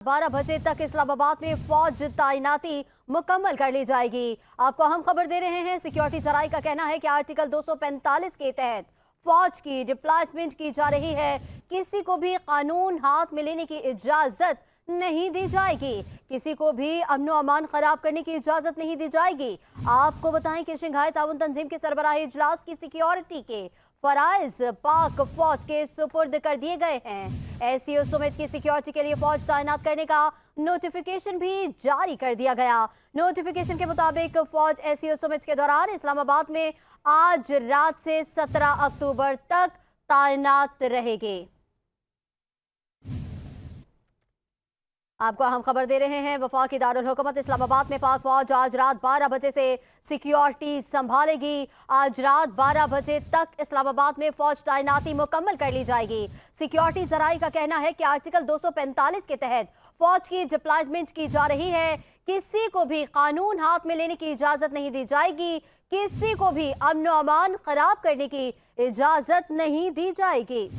12 बजे तक इस्लामाबाद में फौज तैनाती मुकम्मल कर ली जाएगी। आपको अहम खबर दे रहे हैं। सिक्योरिटी जराये का कहना है कि आर्टिकल 245 के तहत फौज की डिप्लॉयमेंट की जा रही है। किसी को भी कानून हाथ में लेने की इजाजत नहीं दी जाएगी। किसी को भी अमनो अमान खराब करने की इजाजत नहीं दी जाएगी। आपको बताएं कि शंघाई ताउन तंजीम के सरबराही इजलास की सिक्योरिटी के फराइज पाक फौज के सुपुर्द कर दिए गए हैं। एससीओ समिट की सिक्योरिटी के लिए फौज तैनात करने का नोटिफिकेशन भी जारी कर दिया गया। नोटिफिकेशन के मुताबिक फौज एससीओ समिट के दौरान इस्लामाबाद में आज रात से 17 अक्टूबर तक तैनात रहेगी। आपको अहम खबर दे रहे हैं। वफाकी दारुल हुकूमत इस्लामाबाद में पाक फौज आज रात 12 बजे से सिक्योरिटी संभालेगी। आज रात 12 बजे तक इस्लामाबाद में फौज तैनाती मुकम्मल कर ली जाएगी। सिक्योरिटी जराये का कहना है कि आर्टिकल 245 के तहत फौज की डिप्लॉयमेंट की जा रही है। किसी को भी कानून हाथ में लेने की इजाजत नहीं दी जाएगी। किसी को भी अमनो अमान खराब करने की इजाजत नहीं दी जाएगी।